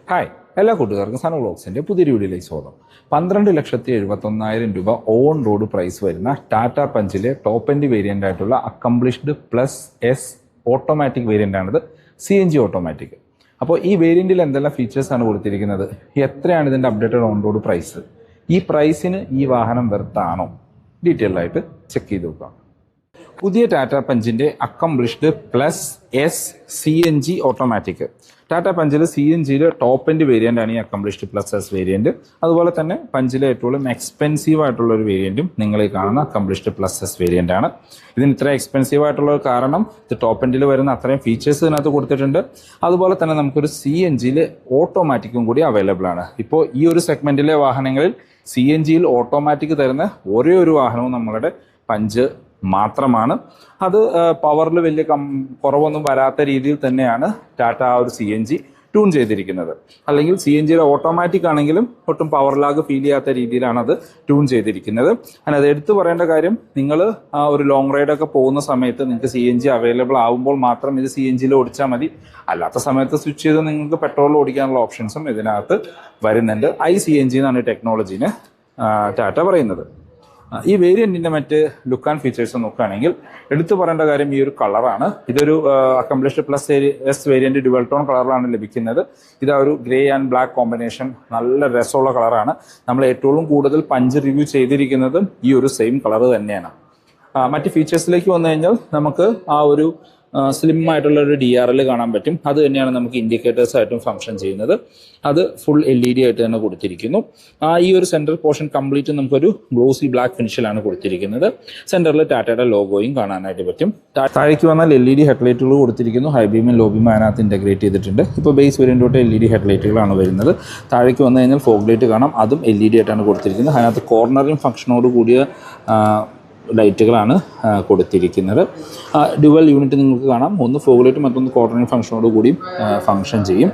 Hi എല്ലാ കൂട്ടുകാർക്കും സന വ്ളോഗ്സിൻ്റെ പുതിയൊരു വീഡിയോയിലേക്ക് സ്വാഗതം. 12,71,000 രൂപ ഓൺ റോഡ് പ്രൈസ് വരുന്ന ടാറ്റ പഞ്ചിലെ ടോപ്പ് എൻഡ് വേരിയൻ്റ് ആയിട്ടുള്ള accomplished plus S automatic variant ആണിത്, CNG ഓട്ടോമാറ്റിക്. അപ്പോൾ ഈ വേരിയൻറ്റിൽ എന്തെല്ലാം ഫീച്ചേഴ്സാണ് കൊടുത്തിരിക്കുന്നത്, എത്രയാണ് ഇതിൻ്റെ അപ്ഡേറ്റഡ് ഓൺ റോഡ് പ്രൈസ്, ഈ പ്രൈസിന് ഈ വാഹനം വെർത്താണോ, ഡീറ്റെയിൽ ആയിട്ട് ചെക്ക് ചെയ്ത് നോക്കാം. പുതിയ ടാറ്റ പഞ്ചിൻ്റെ accomplished plus S CNG automatic. Tata പഞ്ചിൽ CNGയിൽ ടോപ്പ് എൻഡ് വേരിയൻ്റ് ആണ് ഈ അക്കംപ്ലിഷ്ഡ് പ്ലസ് എസ് വേരിയൻറ്റ്. അതുപോലെ തന്നെ പഞ്ചിലെ ഏറ്റവും എക്സ്പെൻസീവ് ആയിട്ടുള്ള ഒരു വേരിയൻറ്റും നിങ്ങൾ ഈ കാണുന്ന അക്കംപ്ലിഷ്ഡ് പ്ലസ് എസ് വേരിയൻ്റ് ആണ്. ഇതിന് ഇത്ര എക്സ്പെൻസീവ് ആയിട്ടുള്ള കാരണം ഇത് ടോപ്പ് എൻഡിൽ വരുന്ന അത്രയും ഫീച്ചേഴ്സ് ഇതിനകത്ത് കൊടുത്തിട്ടുണ്ട്. അതുപോലെ തന്നെ നമുക്കൊരു CNGയിൽ ഓട്ടോമാറ്റിക്കും കൂടി അവൈലബിൾ ആണ്. ഇപ്പോൾ ഈ ഒരു സെഗ്മെൻറ്റിലെ വാഹനങ്ങളിൽ CNGയിൽ ഓട്ടോമാറ്റിക് തരുന്ന ഒരേ ഒരു വാഹനവും നമ്മളുടെ പഞ്ച് മാത്രമാണ്. അത് പവറിൽ വലിയ കുറവൊന്നും വരാത്ത രീതിയിൽ തന്നെയാണ് ടാറ്റ ആ ഒരു CNG ട്യൂൺ ചെയ്തിരിക്കുന്നത്. അല്ലെങ്കിൽ CNGയുടെ ഓട്ടോമാറ്റിക് ആണെങ്കിലും ഒട്ടും പവർ ലാഗ് ഫീൽ ചെയ്യാത്ത രീതിയിലാണ് അത് ട്യൂൺ ചെയ്തിരിക്കുന്നത്. അങ്ങനെ അത് എടുത്തു പറയേണ്ട കാര്യം, നിങ്ങൾ ആ ഒരു ലോങ് റൈഡൊക്കെ പോകുന്ന സമയത്ത് നിങ്ങൾക്ക് CNG അവൈലബിൾ ആവുമ്പോൾ മാത്രം ഇത് CNGയിൽ ഓടിച്ചാൽ മതി. അല്ലാത്ത സമയത്ത് സ്വിച്ച് ചെയ്ത് നിങ്ങൾക്ക് പെട്രോളിൽ ഓടിക്കാനുള്ള ഓപ്ഷൻസും ഇതിനകത്ത് വരുന്നുണ്ട്. iCNG എന്നാണ് ഈ ടെക്നോളജീനെ ടാറ്റ പറയുന്നത്. ഈ വേരിയൻറ്റിൻ്റെ മറ്റ് ലുക്ക് ആൻഡ് ഫീച്ചേഴ്സ് നോക്കുകയാണെങ്കിൽ എടുത്തു പറയേണ്ട കാര്യം ഈ ഒരു കളറാണ്. ഇതൊരു accomplished plus S variant dual tone കളറിലാണ് ലഭിക്കുന്നത്. ഇതാ ഒരു ഗ്രേ ആൻഡ് ബ്ലാക്ക് കോമ്പിനേഷൻ, നല്ല രസമുള്ള കളറാണ്. നമ്മൾ ഏറ്റവും കൂടുതൽ പഞ്ച് റിവ്യൂ ചെയ്തിരിക്കുന്നതും ഈ ഒരു സെയിം കളർ തന്നെയാണ്. മറ്റ് ഫീച്ചേഴ്സിലേക്ക് വന്നു കഴിഞ്ഞാൽ നമുക്ക് ആ ഒരു സ്ലിം ആയിട്ടുള്ള ഒരു DRL കാണാൻ പറ്റും. അത് തന്നെയാണ് നമുക്ക് ഇൻഡിക്കേറ്റേഴ്സ് ആയിട്ടും ഫംഗ്ഷൻ ചെയ്യുന്നത്. അത് ഫുൾ LED ആയിട്ട് തന്നെ കൊടുത്തിരിക്കുന്നു. ഈ ഒരു സെൻട്രൽ പോർഷൻ കംപ്ലീറ്റ് നമുക്കൊരു ഗ്ലോസി ബ്ലാക്ക് ഫിനിഷിലാണ് കൊടുത്തിരിക്കുന്നത്. സെൻറ്ററിൽ ടാറ്റയുടെ ലോഗോയും കാണാനായിട്ട് പറ്റും. താഴേക്ക് വന്നാൽ LED ഹെഡ്ലൈറ്റുകൾ കൊടുത്തിരിക്കുന്നു. ഹൈ ബീമും ലോ ബീമും അതിനകത്ത് ഇൻ്റഗ്രേറ്റ് ചെയ്തിട്ടുണ്ട്. ഇപ്പോൾ ബേസ് വേരിയൻ്റ് തൊട്ട് LED ഹെഡ്ലൈറ്റുകളാണ് വരുന്നത്. താഴേക്ക് വന്നു കഴിഞ്ഞാൽ ഫോഗ് ലൈറ്റ് കാണാം, അതും LED ആയിട്ടാണ് കൊടുത്തിരിക്കുന്നത്. അതിനകത്ത് കോർണറിംഗ് ഫംഗ്ഷനോട് കൂടിയ ലൈറ്റുകളാണ് കൊടുത്തിരിക്കുന്നത്. ഡ്യുവൽ യൂണിറ്റ് നിങ്ങൾക്ക് കാണാം, ഒന്ന് ഫോഗ് ലൈറ്റ് മറ്റൊന്ന് കോർണറിംഗ് ഫംഗ്ഷനോട് കൂടിയും ഫംഗ്ഷൻ ചെയ്യും.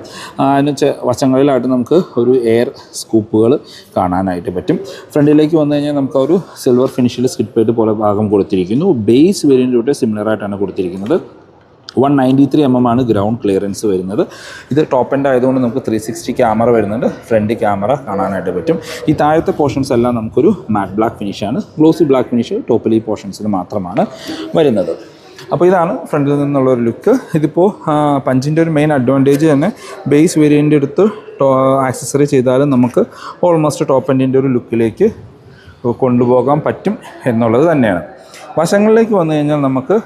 അതിന് വശങ്ങളിലായിട്ട് നമുക്ക് ഒരു എയർ സ്കൂപ്പുകൾ കാണാനായിട്ട് പറ്റും. ഫ്രണ്ടിലേക്ക് വന്നു കഴിഞ്ഞാൽ നമുക്ക് ഒരു സിൽവർ ഫിനിഷിൽ സ്കിഡ് പ്ലേറ്റ് പോലെ ഭാഗം കൊടുത്തിരിക്കുന്നു. ബേസ് വേരിയൻ്റ് സിമിലർ ആയിട്ടാണ് കൊടുത്തിരിക്കുന്നത്. 193 mm ആണ് ഗ്രൗണ്ട് ക്ലിയറൻസ് വരുന്നത്. ഇത് ടോപ്പ് എൻഡ് ആയതുകൊണ്ട് നമുക്ക് 360 ക്യാമറ വരുന്നുണ്ട്. ഫ്രണ്ട് ക്യാമറ കാണാനായിട്ട് പറ്റും. ഈ താഴത്തെ പോർഷൻസ് എല്ലാം നമുക്കൊരു മാറ്റ് ബ്ലാക്ക് ഫിനിഷാണ്. ഗ്ലോസി ബ്ലാക്ക് ഫിനിഷ് ടോപ്പിൽ ഈ പോർഷൻസിൽ മാത്രമാണ് വരുന്നത്. അപ്പോൾ ഇതാണ് ഫ്രണ്ടിൽ നിന്നുള്ളൊരു ലുക്ക്. ഇതിപ്പോൾ പഞ്ചിൻ്റെ ഒരു മെയിൻ അഡ്വാൻറ്റേജ് തന്നെ ബേസ് വേരിയൻ്റ് എടുത്ത് ആക്സസറി ചെയ്താലും നമുക്ക് ഓൾമോസ്റ്റ് ടോപ്പ് എൻഡിൻ്റെ ഒരു ലുക്കിലേക്ക് കൊണ്ടുപോകാൻ പറ്റും എന്നുള്ളത് തന്നെയാണ്. വശങ്ങളിലേക്ക് വന്നു കഴിഞ്ഞാൽ നമുക്ക്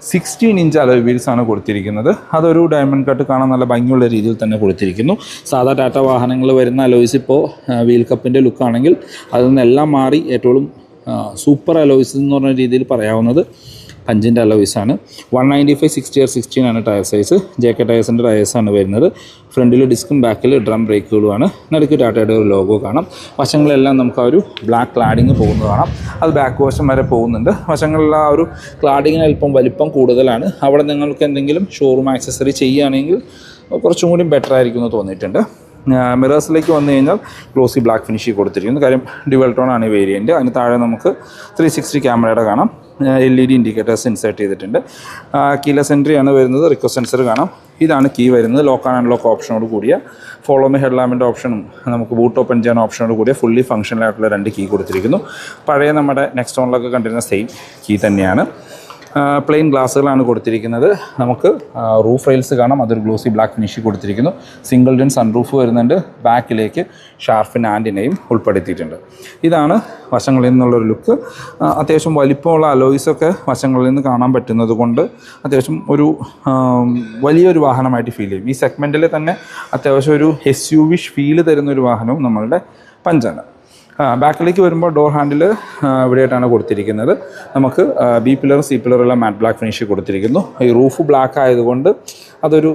16 ഇഞ്ച് അലോയ് വീൽസ് ആണ് കൊടുത്തിരിക്കുന്നത്. അതൊരു ഡയമണ്ട് കട്ട് കാണാൻ നല്ല ഭംഗിയുള്ള രീതിയിൽ തന്നെ കൊടുത്തിരിക്കുന്നു. സാധാ ടാറ്റ വാഹനങ്ങൾ വരുന്ന അലോയ്സ് ഇപ്പോൾ വീൽ കപ്പിൻ്റെ ലുക്കാണെങ്കിൽ അതിൽ നിന്നെല്ലാം മാറി ഏറ്റവും സൂപ്പർ അലോയ്സ് എന്ന് പറഞ്ഞ രീതിയിൽ പറയാവുന്നത് പഞ്ചിൻ്റെ അലോയ്സാണ്. 195 60/16 ആണ് ടയർ സൈസ്. JK ടയേഴ്സിൻ്റെ ടയേഴ്സാണ് വരുന്നത്. ഫ്രണ്ടിൽ ഡിസ്കും ബാക്കിൽ ഡ്രം ബ്രേക്കുകളുമാണ്. നടുക്ക് ടാറ്റയുടെ ഒരു ലോഗോ കാണാം. വശങ്ങളെല്ലാം നമുക്ക് ആ ഒരു ബ്ലാക്ക് ക്ലാഡിങ് പോകുന്നത് കാണാം. അത് ബാക്ക് വശം വരെ പോകുന്നുണ്ട്. വശങ്ങളിലെ ആ ഒരു ക്ലാഡിങ്ങിന് അല്പം വലിപ്പം കൂടുതലാണ്. അവിടെ നിങ്ങൾക്ക് എന്തെങ്കിലും ഷോറൂം ആക്സസറി ചെയ്യുകയാണെങ്കിൽ കുറച്ചും കൂടി ബെറ്റർ ആയിരിക്കും എന്ന് തോന്നിയിട്ടുണ്ട്. മിറേഴ്സിലേക്ക് വന്നു കഴിഞ്ഞാൽ ഗ്ലോസി ബ്ലാക്ക് ഫിനിഷ് കൊടുത്തിരിക്കുന്നു. കാര്യം ഡ്യുവൽ ടോൺ ആണ് ഈ വേരിയൻറ്റ്. അതിന് താഴെ നമുക്ക് 360 ക്യാമറയുടെ കാണാം. LED ഇൻഡിക്കേറ്റേഴ്സ് ഇൻസേർട്ട് ചെയ്തിട്ടുണ്ട്. കീലെസ് എൻട്രി ആണ് വരുന്നത്. റിക്വസ്റ്റ് സെൻസർ കാണാം. ഇതാണ് കീ വരുന്നത്. ലോക്ക് ആൻഡ് അൺലോക്ക് ഓപ്ഷനോട് കൂടിയ, ഫോളോ മി ഹെഡ് ലാമ്പിൻ്റെ ഓപ്ഷനും നമുക്ക് ബൂട്ട് ഓപ്പൺ ചെയ്യാൻ ഓപ്ഷനോട് കൂടിയ ഫുള്ളി ഫംഗ്ഷണൽ ആയിട്ടുള്ള 2 കീ കൊടുത്തിരിക്കുന്നു. പഴയ നമ്മുടെ നെക്സ്റ്റ് ഓണിലൊക്കെ കണ്ടിരുന്ന സെയിം കീ തന്നെയാണ്. പ്ലെയിൻ ഗ്ലാസ്സുകളാണ് കൊടുത്തിരിക്കുന്നത്. നമുക്ക് റൂഫ് റെയിൽസ് കാണാം. അതൊരു ഗ്ലോസി ബ്ലാക്ക് ഫിനിഷ് കൊടുത്തിരിക്കുന്നു. സിംഗിൾ ഡിൻ സൺറൂഫ് വരുന്നുണ്ട്. ബാക്കിലേക്ക് ഷാർഫിൻ ആൻറ്റിനെയും ഉൾപ്പെടുത്തിയിട്ടുണ്ട്. ഇതാണ് വശങ്ങളിൽ നിന്നുള്ളൊരു ലുക്ക്. അത്യാവശ്യം വലിപ്പമുള്ള അലോയ്സൊക്കെ വശങ്ങളിൽ നിന്ന് കാണാൻ പറ്റുന്നത് കൊണ്ട് അത്യാവശ്യം ഒരു വലിയൊരു വാഹനമായിട്ട് ഫീൽ ചെയ്യും. ഈ സെഗ്മെൻറ്റിൽ തന്നെ അത്യാവശ്യം ഒരു SUV ഫീല് തരുന്നൊരു വാഹനവും നമ്മളുടെ പഞ്ചാണ്. ബാക്കിലേക്ക് വരുമ്പോൾ ഡോർ ഹാൻഡിൽ ഇവിടെയായിട്ടാണ് കൊടുത്തിരിക്കുന്നത്. നമുക്ക് B പില്ലറും C പില്ലറും മാറ്റ് ബ്ലാക്ക് ഫിനിഷ് കൊടുത്തിരിക്കുന്നു. ഈ റൂഫ് ബ്ലാക്ക് ആയതുകൊണ്ട് അതൊരു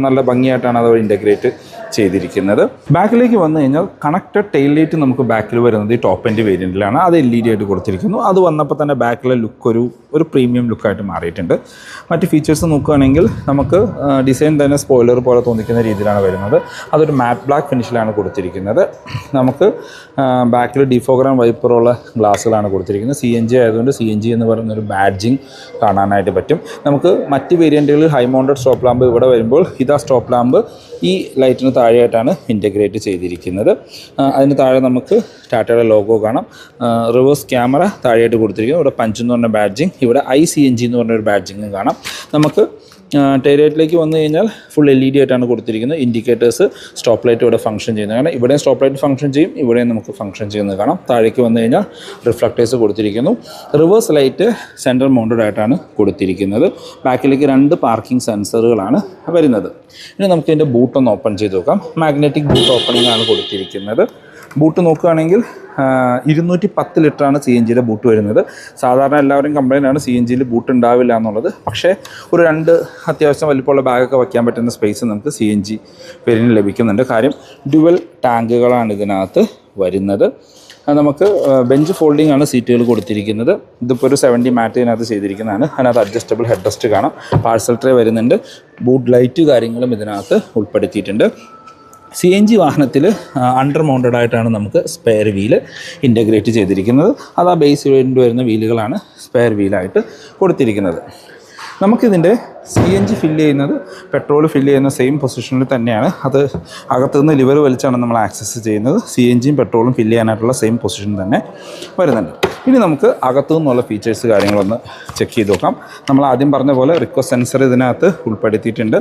നല്ല ഭംഗിയായിട്ടാണ് അത് ഇൻ്റഗ്രേറ്റ് ചെയ്തിരിക്കുന്നത്. ബാക്കിലേക്ക് വന്നു കഴിഞ്ഞാൽ കണക്റ്റഡ് ടെയിൽ ലൈറ്റ് നമുക്ക് ബാക്കിൽ വരുന്നത് ഈ ടോപ്പ് എൻഡ് വേരിയൻറ്റിലാണ്. അത് LED ആയിട്ട് കൊടുത്തിരിക്കുന്നു. അത് വന്നപ്പോൾ തന്നെ ബാക്കിലെ ലുക്ക് ഒരു പ്രീമിയം ലുക്കായിട്ട് മാറിയിട്ടുണ്ട്. മറ്റ് ഫീച്ചേഴ്സ് നോക്കുകയാണെങ്കിൽ നമുക്ക് ഡിസൈൻ തന്നെ സ്പോയിലർ പോലെ തോന്നിക്കുന്ന രീതിയിലാണ് വരുന്നത്. അതൊരു മാറ്റ് ബ്ലാക്ക് ഫിനിഷിലാണ് കൊടുത്തിരിക്കുന്നത്. നമുക്ക് ബാക്കിൽ ഡിഫോഗ്രാം വൈപ്പറുള്ള ഗ്ലാസ്സുകളാണ് കൊടുത്തിരിക്കുന്നത്. CNG ആയതുകൊണ്ട് CNG എന്ന് പറയുന്നൊരു ബാഡ്ജിങ് കാണാനായിട്ട് പറ്റും. നമുക്ക് മറ്റ് വേരിയൻറ്റുകളിൽ ഹൈ മൗണ്ടഡ് സ്റ്റോപ്പ് ലാമ്പ് ഇവിടെ വരുമ്പോൾ ഇതാ സ്റ്റോപ്പ് ലാമ്പ് ഈ ലൈറ്റിന് താഴെയായിട്ടാണ് ഇൻറ്റഗ്രേറ്റ് ചെയ്തിരിക്കുന്നത്. അതിന് താഴെ നമുക്ക് ടാറ്റയുടെ ലോഗോ കാണാം. റിവേഴ്സ് ക്യാമറ താഴെയായിട്ട് കൊടുത്തിരിക്കുന്നു. ഇവിടെ പഞ്ച് എന്ന് പറഞ്ഞ ബാഡ്ജിങ്, ഇവിടെ ICNG എന്ന് പറഞ്ഞൊരു ബാഡ്ജിങ് കാണാം. നമുക്ക് ടൈലൈറ്റിലേക്ക് വന്നു കഴിഞ്ഞാൽ ഫുൾ LED ആയിട്ടാണ് കൊടുത്തിരിക്കുന്നത്. ഇൻഡിക്കേറ്റേഴ്സ് സ്റ്റോപ്പ് ലൈറ്റ് ഇവിടെ ഫംഗ്ഷൻ ചെയ്യുന്നത് കാരണം ഇവിടെയും സ്റ്റോപ്പ് ലൈറ്റ് ഫംഗ്ഷൻ ചെയ്യും, ഇവിടെയും നമുക്ക് ഫംഗ്ഷൻ ചെയ്യുന്നത് കാണാം. താഴേക്ക് വന്നു കഴിഞ്ഞാൽ റിഫ്ലക്റ്റേഴ്സ് കൊടുത്തിരിക്കുന്നു. റിവേഴ്സ് ലൈറ്റ് സെൻട്രൽ മൗണ്ടഡ് ആയിട്ടാണ് കൊടുത്തിരിക്കുന്നത്. ബാക്കിലേക്ക് 2 പാർക്കിംഗ് സെൻസറുകളാണ് വരുന്നത്. ഇനി നമുക്ക് ഇതിൻ്റെ ബൂട്ടൊന്ന് ഓപ്പൺ ചെയ്ത് നോക്കാം. മാഗ്നറ്റിക് ബൂട്ട് ഓപ്പണിംഗ് ആണ് കൊടുത്തിരിക്കുന്നത്. ബൂട്ട് നോക്കുകയാണെങ്കിൽ 210 ലിറ്ററാണ് CNGയുടെ ബൂട്ട് വരുന്നത്. സാധാരണ എല്ലാവരും കംപ്ലൈൻ്റ് ആണ് CNGയിൽ ബൂട്ട് ഉണ്ടാവില്ല എന്നുള്ളത്. പക്ഷേ ഒരു 2 അത്യാവശ്യം വലിപ്പമുള്ള ബാഗൊക്കെ വയ്ക്കാൻ പറ്റുന്ന സ്പേസ് നമുക്ക് CNG പേരിന് ലഭിക്കുന്നുണ്ട്. കാര്യം ഡ്യുവൽ ടാങ്കുകളാണ് ഇതിനകത്ത് വരുന്നത്. നമുക്ക് ബെഞ്ച് ഫോൾഡിംഗ് ആണ് സീറ്റുകൾ കൊടുത്തിരിക്കുന്നത്. ഇതിപ്പോൾ ഒരു 70 മാറ്റ് ഇതിനകത്ത് ചെയ്തിരിക്കുന്നതാണ്. അതിനകത്ത് അഡ്ജസ്റ്റബിൾ ഹെഡ് റെസ്റ്റ് കാണാം. പാഴ്സൽ ട്രേ വരുന്നുണ്ട്. ബൂട്ട് ലൈറ്റ് കാര്യങ്ങളും ഇതിനകത്ത് ഉൾപ്പെടുത്തിയിട്ടുണ്ട്. CNG വാഹനത്തിൽ അണ്ടർ മൗണ്ടഡ് ആയിട്ടാണ് നമുക്ക് സ്പെയർ വീല് ഇൻറ്റഗ്രേറ്റ് ചെയ്തിരിക്കുന്നത്. അത് ആ ബേസ് വേരിയൻ്റ് വരുന്ന വീലുകളാണ് സ്പെയർ വീലായിട്ട് കൊടുത്തിരിക്കുന്നത്. നമുക്കിതിൻ്റെ CNG ഫില്ല് ചെയ്യുന്നത് പെട്രോൾ ഫില്ല് ചെയ്യുന്ന സെയിം പൊസിഷനിൽ തന്നെയാണ്. അത് അകത്തുനിന്ന് ലിവർ വലിച്ചാണ് നമ്മൾ ആക്സസ് ചെയ്യുന്നത്. CNGയും പെട്രോളും ഫില്ല് ചെയ്യാനായിട്ടുള്ള സെയിം പൊസിഷൻ തന്നെ വരുന്നുണ്ട്. ഇനി നമുക്ക് അകത്തു നിന്നുള്ള ഫീച്ചേഴ്സ് കാര്യങ്ങളൊന്ന് ചെക്ക് ചെയ്ത് നോക്കാം. നമ്മൾ ആദ്യം പറഞ്ഞ പോലെ റിക്വസ്റ്റ് സെൻസർ ഇതിനകത്ത് ഉൾപ്പെടുത്തിയിട്ടുണ്ട്.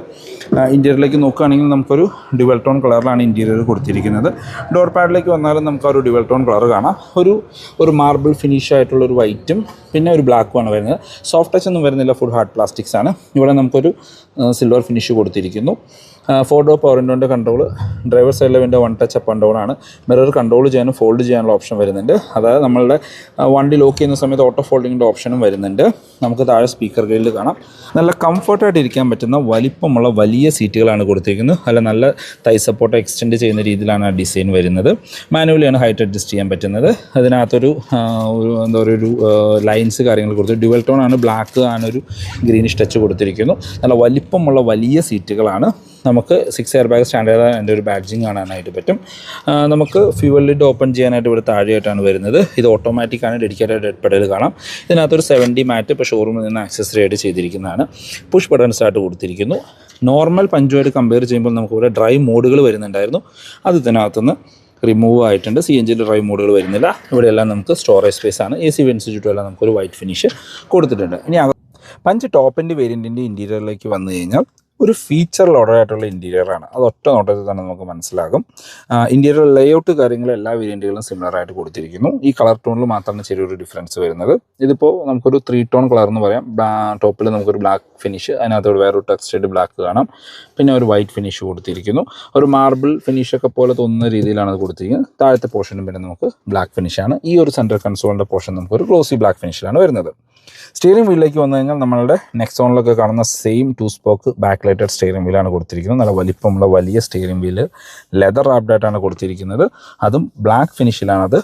ഇൻറ്റീരിയറിലേക്ക് നോക്കുകയാണെങ്കിൽ നമുക്കൊരു ഡ്യുവൽ ടോൺ കളറിലാണ് ഇൻറ്റീരിയർ കൊടുത്തിരിക്കുന്നത്. ഡോർ പാഡിലേക്ക് വന്നാലും നമുക്ക് ആ ഒരു ഡ്യുവൽ ടോൺ കളർ കാണാം. ഒരു മാർബിൾ ഫിനിഷ് ആയിട്ടുള്ള ഒരു വൈറ്റും പിന്നെ ഒരു ബ്ലാക്കുമാണ് വരുന്നത്. സോഫ്റ്റ് ടച്ച് ഒന്നും വരുന്നില്ല, ഫുൾ ഹാർഡ് പ്ലാസ്റ്റിക്സ് ആണ്. ഇവിടെ നമുക്കൊരു സിൽവർ ഫിനിഷ് കൊടുത്തിരിക്കുന്നു. 4 ഡോർ പവർ വിൻഡോൻ്റെ കൺട്രോൾ, ഡ്രൈവർ സൈഡിലെ window 1 touch up and down ആണ്. മിറർ കൺട്രോൾ ചെയ്യാനും ഫോൾഡ് ചെയ്യാനുള്ള ഓപ്ഷൻ വരുന്നുണ്ട്. അതായത് നമ്മളുടെ വണ്ടി ലോക്ക് ചെയ്യുന്ന സമയത്ത് ഓട്ടോ ഫോൾഡിങ്ങിൻ്റെ ഓപ്ഷനും വരുന്നുണ്ട്. നമുക്ക് താഴെ സ്പീക്കർ ഗ്രില്ല് കാണാം. നല്ല കംഫർട്ടായിട്ട് ഇരിക്കാൻ പറ്റുന്ന വലിപ്പമുള്ള വലിയ സീറ്റുകളാണ് കൊടുത്തിരിക്കുന്നത്. അല്ല നല്ല തൈ സപ്പോർട്ട് എക്സ്റ്റെൻഡ് ചെയ്യുന്ന രീതിയിലാണ് ആ ഡിസൈൻ വരുന്നത്. മാനുവലിയാണ് ഹൈറ്റ് അഡ്ജസ്റ്റ് ചെയ്യാൻ പറ്റുന്നത്. അതിനകത്തൊരു എന്താ പറയുക ഒരു ലൈൻസ് കാര്യങ്ങൾ കൊടുത്തു. ഡ്യുവൽ ടോൺ ആണ്, ബ്ലാക്ക് ആണൊരു ഗ്രീനിഷ് ടച്ച് കൊടുത്തിരിക്കുന്നു. നല്ല വലിപ്പമുള്ള വലിയ സീറ്റുകളാണ്. നമുക്ക് 6 എയർ ബാഗ് സ്റ്റാൻഡേർഡ് എൻ്റെ ഒരു ബാഡ്ജിങ് കാണാനായിട്ട് പറ്റും. നമുക്ക് ഫ്യൂവൽ ലിഡ് ഓപ്പൺ ചെയ്യാനായിട്ട് ഇവിടെ താഴെയായിട്ടാണ് വരുന്നത്. ഇത് ഓട്ടോമാറ്റിക്കാണ്, ഡെഡിക്കേറ്റഡ് ഡെഡ് പെഡൽ കാണാം. ഇതിനകത്തൊരു 70 മാറ്റ് ഇപ്പോൾ ഷോറൂമിൽ നിന്ന് ആക്സസറി ആയിട്ട് ചെയ്തിരിക്കുന്നതാണ്. പുഷ് ബട്ടൺ സ്റ്റാർട്ട് കൊടുത്തിരിക്കുന്നു. നോർമൽ പഞ്ചുമായിട്ട് കമ്പയർ ചെയ്യുമ്പോൾ നമുക്കിവിടെ ഡ്രൈവ് മോഡുകൾ വരുന്നുണ്ടായിരുന്നു. അത് ഇതിനകത്തുനിന്ന് റിമൂവ് ആയിട്ടുണ്ട്. CNGയിൽ ഡ്രൈവ് മോഡുകൾ വരുന്നില്ല. ഇവിടെയെല്ലാം നമുക്ക് സ്റ്റോറേജ് സ്പേസ് ആണ്. AC വെൻസ് ചുറ്റുമെല്ലാം നമുക്കൊരു വൈറ്റ് ഫിനിഷ് കൊടുത്തിട്ടുണ്ട്. ഇനി പഞ്ച് ടോപ്പ് എൻഡ് വേരിയൻറ്റിൻ്റെ ഇൻറ്റീരിയറിലേക്ക് വന്നു കഴിഞ്ഞാൽ ഒരു ഫീച്ചർ ലോഡായിട്ടുള്ള ഇൻറ്റീരിയറാണ്. അത് ഒറ്റ നോട്ടത്തിൽ തന്നെ നമുക്ക് മനസ്സിലാകും. ഇൻറ്റീരിയർ ലേഔട്ട് കാര്യങ്ങൾ എല്ലാ വേരിയൻറ്റുകളും സിമിലറായിട്ട് കൊടുത്തിരിക്കുന്നു. ഈ കളർ ടോണിൽ മാത്രമാണ് ചെറിയൊരു ഡിഫറൻസ് വരുന്നത്. ഇതിപ്പോൾ നമുക്കൊരു 3 ടോൺ കളർ എന്ന് പറയാം. ടോപ്പിൽ നമുക്കൊരു ബ്ലാക്ക് ഫിനിഷ്, അതിനകത്തോട് വേറൊരു ടെക്സ്റ്റഡ് ബ്ലാക്ക് കാണാം. പിന്നെ ഒരു വൈറ്റ് ഫിനിഷ് കൊടുത്തിരിക്കുന്നു. ഒരു മാർബിൾ ഫിനിഷൊക്കെ പോലെ തോന്നുന്ന രീതിയിലാണ് അത് കൊടുത്തിരിക്കുന്നത്. താഴത്തെ പോർഷനും പിന്നെ നമുക്ക് ബ്ലാക്ക് ഫിനിഷാണ്. ഈ ഒരു സെൻട്രൽ കൺസോളിൻ്റെ പോർഷൻ നമുക്കൊരു ഗ്ലോസി ബ്ലാക്ക് ഫിനിഷിലാണ് വരുന്നത്. സ്റ്റിയറിംഗ് വീലിലേക്ക് വന്നു കഴിഞ്ഞാൽ നമ്മളുടെ നെക്സോണിലൊക്കെ കാണുന്ന same 2 spoke back lighted steering വീലാണ് കൊടുത്തിരിക്കുന്നത്. നല്ല വലിപ്പമുള്ള വലിയ സ്റ്റിയറിംഗ് വീല് ലെതർ റാപ്ഡായിട്ടാണ് കൊടുത്തിരിക്കുന്നത്. അതും ബ്ലാക്ക് ഫിനിഷിലാണത്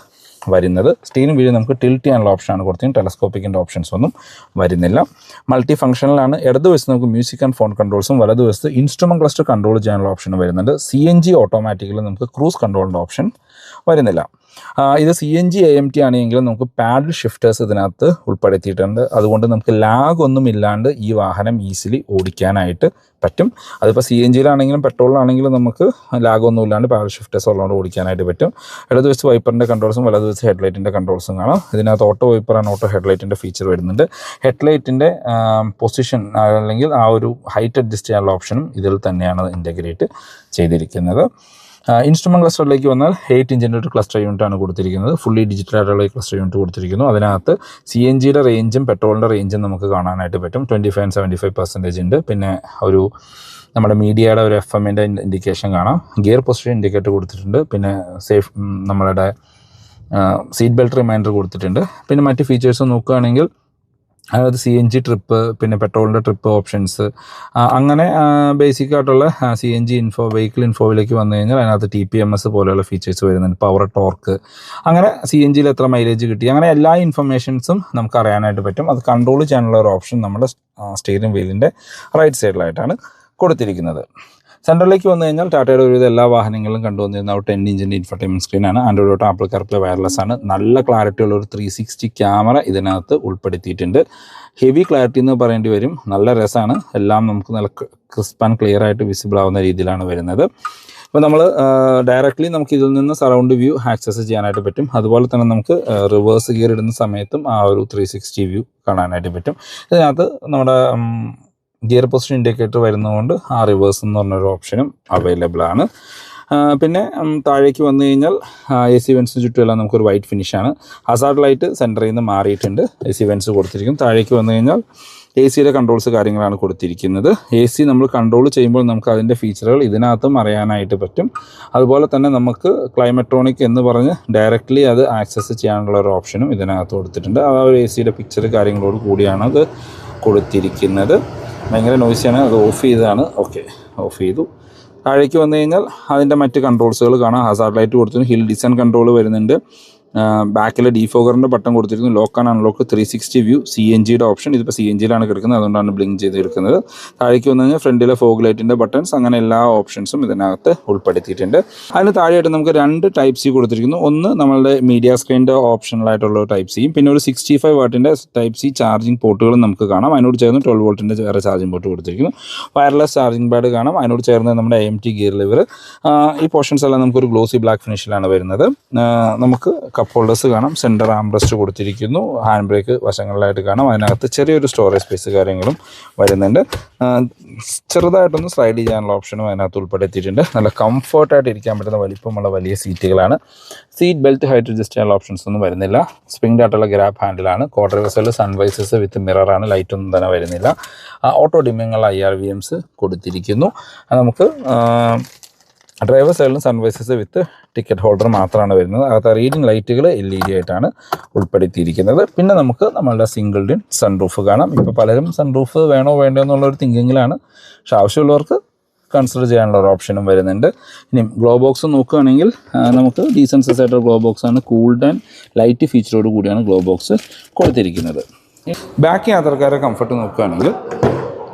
വരുന്നത്. സ്റ്റിയറിംഗ് വീല് നമുക്ക് ടിൽറ്റ് ചെയ്യാനുള്ള ഓപ്ഷനാണ് കൊടുത്തിരിക്കുന്നത്. ടെലസ്കോപ്പിക്കിൻ്റെ ഓപ്ഷൻസ് ഒന്നും വരുന്നില്ല. മൾട്ടി ഫംഗ്ഷനിലാണ്. ഇടതുവശത്ത് നമുക്ക് മ്യൂസിക് ആൻഡ് ഫോൺ കൺട്രോൾസും വലതുവശത്ത് ഇൻസ്ട്രുമെൻറ്റ് ക്ലസ്റ്റർ കൺട്രോൾ ചെയ്യാനുള്ള ഓപ്ഷനും വരുന്നുണ്ട്. CNG ഓട്ടോമാറ്റിക്കലി നമുക്ക് ക്രൂസ് കൺട്രോളിൻ്റെ ഓപ്ഷൻ വരുന്നില്ല. ഇത് CNG AMT ആണെങ്കിലും നമുക്ക് പാഡിൽ ഷിഫ്റ്റേഴ്സ് ഇതിനകത്ത് ഉൾപ്പെടുത്തിയിട്ടുണ്ട്. അതുകൊണ്ട് നമുക്ക് ലാഗ് ഒന്നും ഇല്ലാണ്ട് ഈ വാഹനം ഈസിലി ഓടിക്കാനായിട്ട് പറ്റും. അതിപ്പോൾ CNGയിലാണെങ്കിലും പെട്രോളിലാണെങ്കിലും നമുക്ക് ലാഗൊന്നും ഇല്ലാണ്ട് പാഡിൽ ഷിഫ്റ്റേഴ്സ് ഉള്ളതുകൊണ്ട് ഓടിക്കാനായിട്ട് പറ്റും. ഇടതുവശത്ത് വൈപ്പറിൻ്റെ കൺട്രോൾസും വലതുവശത്ത് ഹെഡ്ലൈറ്റിൻ്റെ കൺട്രോൾസും കാണാം. ഇതിനകത്ത് ഓട്ടോ വൈപ്പർ ആൻഡ് ഓട്ടോ ഹെഡ്ലൈറ്റിൻ്റെ ഫീച്ചർ വരുന്നുണ്ട്. ഹെഡ്ലൈറ്റിൻ്റെ പൊസിഷൻ അല്ലെങ്കിൽ ആ ഒരു ഹൈറ്റ് അഡ്ജസ്റ്റ് ചെയ്യാനുള്ള ഓപ്ഷനും ഇതിൽ തന്നെയാണ് ഇൻറ്റഗ്രേറ്റ് ചെയ്തിരിക്കുന്നത്. ഇൻസ്ട്രുമെൻറ്റ് ക്ലസ്റ്ററിലേക്ക് വന്നാൽ 8 ഇഞ്ചിൻ്റെ ഒരു ക്ലസ്റ്റർ യൂണിറ്റാണ് കൊടുത്തിരിക്കുന്നത്. ഫുള്ളി ഡിജിറ്റലായിട്ടുള്ള ഈ ക്ലസ്റ്റർ യൂണിറ്റ് കൊടുത്തിരിക്കുന്നു. അതിനകത്ത് CNGയുടെ റേഞ്ചും പെട്രോളിൻ്റെ റേഞ്ചും നമുക്ക് കാണാനായിട്ട് പറ്റും. 25 and 75% ഉണ്ട്. പിന്നെ ഒരു നമ്മുടെ മീഡിയയുടെ ഒരു FM-ൻ്റെ ഇൻഡിക്കേഷൻ കാണാം. ഗിയർ പൊസിഷൻ ഇൻഡിക്കേറ്റർ കൊടുത്തിട്ടുണ്ട്. പിന്നെ നമ്മളുടെ സീറ്റ് ബെൽറ്റ് റിമൈൻഡർ കൊടുത്തിട്ടുണ്ട്. പിന്നെ മറ്റ് ഫീച്ചേഴ്സ് നോക്കുകയാണെങ്കിൽ അതായത് CNG ട്രിപ്പ്, പിന്നെ പെട്രോളിൻ്റെ ട്രിപ്പ് ഓപ്ഷൻസ്, അങ്ങനെ ബേസിക് ആയിട്ടുള്ള CNG വെഹിക്കിൾ ഇൻഫോയിലേക്ക് വന്നു കഴിഞ്ഞാൽ അതിനകത്ത് TPMS പോലെയുള്ള ഫീച്ചേഴ്സ് വരുന്നുണ്ട്, പവർ, ടോർക്ക്, അങ്ങനെ CNGയിൽ എത്ര മൈലേജ് കിട്ടി, അങ്ങനെ എല്ലാ ഇൻഫർമേഷൻസും നമുക്ക് അറിയാനായിട്ട് പറ്റും. അത് കൺട്രോൾ ചെയ്യാനുള്ള ഒരു ഓപ്ഷൻ നമ്മുടെ സ്റ്റിയറിംഗ് വീലിൻ്റെ റൈറ്റ് സൈഡിലായിട്ടാണ് കൊടുത്തിരിക്കുന്നത്. സെൻട്രലിലേക്ക് വന്നു കഴിഞ്ഞാൽ ടാറ്റയുടെ ഒരുവിധ എല്ലാ വാഹനങ്ങളും കണ്ടുവന്നിരുന്ന 10 ഇഞ്ചിൻ്റെ ഇൻഫർടൈൻമെൻറ്റ് സ്ക്രീനാണ്. Android auto, Apple CarPlay wireless ആണ്. നല്ല ക്ലാരിറ്റി ഉള്ള ഒരു 360 ക്യാമറ ഇതിനകത്ത് ഉൾപ്പെടുത്തിയിട്ടുണ്ട്. ഹെവി ക്ലാരിറ്റി എന്ന് പറയേണ്ടി വരും. നല്ല രസമാണ്. എല്ലാം നമുക്ക് നല്ല ക്രിസ്പ് ആൻഡ് ക്ലിയർ ആയിട്ട് വിസിബിൾ ആവുന്ന രീതിയിലാണ് വരുന്നത്. ഇപ്പോൾ നമ്മൾ ഡയറക്റ്റ്ലി നമുക്ക് ഇതിൽ നിന്ന് സറൗണ്ട് വ്യൂ ആക്സസ് ചെയ്യാനായിട്ട് പറ്റും. അതുപോലെ തന്നെ നമുക്ക് റിവേഴ്സ് ഗിയർ ഇടുന്ന സമയത്തും ആ ഒരു 360 വ്യൂ കാണാനായിട്ട് പറ്റും. ഇതിനകത്ത് നമ്മുടെ ഗിയർ പൊസിഷൻ ഇൻഡിക്കേറ്റർ വരുന്നതുകൊണ്ട് ആ റിവേഴ്സ് എന്ന് പറഞ്ഞൊരു ഓപ്ഷനും അവൈലബിൾ ആണ്. പിന്നെ താഴേക്ക് വന്നു കഴിഞ്ഞാൽ AC വെൻസിന് ചുറ്റുമെല്ലാം നമുക്കൊരു വൈറ്റ് ഫിനിഷാണ്. ഹസാർഡ് ലൈറ്റ് സെൻറ്ററിൽ നിന്ന് മാറിയിട്ടുണ്ട്, AC വെൻസ് കൊടുത്തിരിക്കും. താഴേക്ക് വന്നു കഴിഞ്ഞാൽ AC-യുടെ കൺട്രോൾസ് കാര്യങ്ങളാണ് കൊടുത്തിരിക്കുന്നത്. AC നമ്മൾ കൺട്രോൾ ചെയ്യുമ്പോൾ നമുക്ക് അതിൻ്റെ ഫീച്ചറുകൾ ഇതിനകത്തും അറിയാനായിട്ട് പറ്റും. അതുപോലെ തന്നെ നമുക്ക് ക്ലൈമട്രോണിക് എന്ന് പറഞ്ഞ് ഡയറക്റ്റ്ലി അത് ആക്സസ് ചെയ്യാനുള്ള ഒരു ഓപ്ഷനും ഇതിനകത്ത് കൊടുത്തിട്ടുണ്ട്. ആ ഒരു AC-യുടെ പിക്ചർ കാര്യങ്ങളോട് കൂടിയാണ് അത് കൊടുത്തിരിക്കുന്നത്. ഭയങ്കര നോയ്സിയാണ്, അത് ഓഫ് ചെയ്തതാണ്. ഓക്കെ, ഓഫ് ചെയ്തു. താഴേക്ക് വന്നു കഴിഞ്ഞാൽ അതിൻ്റെ മറ്റ് കൺട്രോൾസുകൾ കാണാം. ഹസാർഡ് ലൈറ്റ് കൊടുത്തിട്ടുണ്ട്, ഹിൽ ഡിസൈൻ കൺട്രോൾ വരുന്നുണ്ട്, ബാക്കിൽ ഡീഫോഗറിൻ്റെ ബട്ടൺ കൊടുത്തിരിക്കുന്നു, ലോക്ക് ആൻഡ് അൺലോക്ക്, 360 വ്യൂ, CNGയുടെ ഓപ്ഷൻ. ഇതിപ്പോൾ CNGയിലാണ് കിടക്കുന്നത്, അതുകൊണ്ടാണ് ബ്ലിങ്ക് ചെയ്തെടുക്കുന്നത്. താഴേക്ക് വന്നു കഴിഞ്ഞാൽ ഫ്രണ്ടിലെ ഫോഗ് ലൈറ്റിൻ്റെ ബട്ടൺസ്, അങ്ങനെ എല്ലാ ഓപ്ഷൻസും ഇതിനകത്ത് ഉൾപ്പെടുത്തിയിട്ടുണ്ട്. അതിന് താഴെയായിട്ട് നമുക്ക് 2 ടൈപ്പ് സി കൊടുത്തിരിക്കുന്നു. ഒന്ന് നമ്മളുടെ മീഡിയ സ്ക്രീനിൻ്റെ ഓപ്ഷനിലായിട്ടുള്ള ടൈപ്പ് സിയും, പിന്നെ ഒരു 65 വാട്ടിൻ്റെ ടൈപ്പ് സി ചാർജിങ് പോർട്ടുകളും നമുക്ക് കാണാം. അതിനോട് ചേർന്ന് 12 വോൾട്ടിൻ്റെ വേറെ ചാർജിങ് പോർട്ട് കൊടുത്തിരിക്കുന്നു. വയർലെസ് ചാർജിങ് പാഡ് കാണാം. അതിനോട് ചേർന്ന് നമ്മുടെ AMT ഗിയർ ലിവർ. ഈ പോർഷൻസ് എല്ലാം നമുക്കൊരു ഗ്ലോസി ബ്ലാക്ക് ഫിനിഷിലാണ് വരുന്നത്. നമുക്ക് കപ്പ് ഹോൾഡേഴ്സ് കാണാം, സെൻറ്റർ ആംബ്രസ്റ്റ് കൊടുത്തിരിക്കുന്നു, ഹാൻഡ് ബ്രേക്ക് വശങ്ങളിലായിട്ട് കാണാം. അതിനകത്ത് ചെറിയൊരു സ്റ്റോറേജ് സ്പേസ് കാര്യങ്ങളും വരുന്നുണ്ട്. ചെറുതായിട്ടൊന്ന് സ്ലൈഡ് ചെയ്യാനുള്ള ഓപ്ഷനും അതിനകത്ത് ഉൾപ്പെടുത്തിയിട്ടുണ്ട്. നല്ല കംഫർട്ടായിട്ട് ഇരിക്കാൻ പറ്റുന്ന വലിപ്പമുള്ള വലിയ സീറ്റുകളാണ്. സീറ്റ് ബെൽറ്റ് ഹൈറ്റ് അഡ്ജസ്റ്റ് ചെയ്യാനുള്ള ഓപ്ഷൻസ് ഒന്നും വരുന്നില്ല. സ്പ്രിംഗ് ആയിട്ടുള്ള ഗ്രാബ് ഹാൻഡിലാണ്. ക്വാർട്ടർ സൈഡിൽ സൺവൈസസ് വിത്ത് മിററാണ്, ലൈറ്റൊന്നും തന്നെ വരുന്നില്ല. ഓട്ടോ ഡിമ്മിങ്ങുള്ള IRVMs കൊടുത്തിരിക്കുന്നു. നമുക്ക് ഡ്രൈവർ സൈഡിലും സൺവൈസസ് വിത്ത് ടിക്കറ്റ് ഹോൾഡർ മാത്രമാണ് വരുന്നത്. അകത്ത് റീഡിംഗ് ലൈറ്റുകൾ LED ആയിട്ടാണ് ഉൾപ്പെടുത്തിയിരിക്കുന്നത്. പിന്നെ നമുക്ക് നമ്മളുടെ സിംഗിൾ ഡിൻ സൺറൂഫ് കാണാം. ഇപ്പോൾ പലരും സൺറൂഫ് വേണോ വേണ്ടോ എന്നുള്ളൊരു തിങ്കിങ്ങിലാണ്. പക്ഷേ ആവശ്യമുള്ളവർക്ക് കൺസിഡർ ചെയ്യാനുള്ള ഒരു ഓപ്ഷനും വരുന്നുണ്ട്. ഇനി ഗ്ലോ ബോക്സ് നോക്കുകയാണെങ്കിൽ നമുക്ക് ഡീസൻറ്റ് സൈസ് ആയിട്ടുള്ള ഗ്ലോ ബോക്സാണ്. കൂൾഡ് ആൻഡ് ലൈറ്റ് ഫീച്ചറോട് കൂടിയാണ് ഗ്ലോ ബോക്സ് കൊടുത്തിരിക്കുന്നത്. ബാക്ക് യാത്രക്കാരെ കംഫർട്ട് നോക്കുകയാണെങ്കിൽ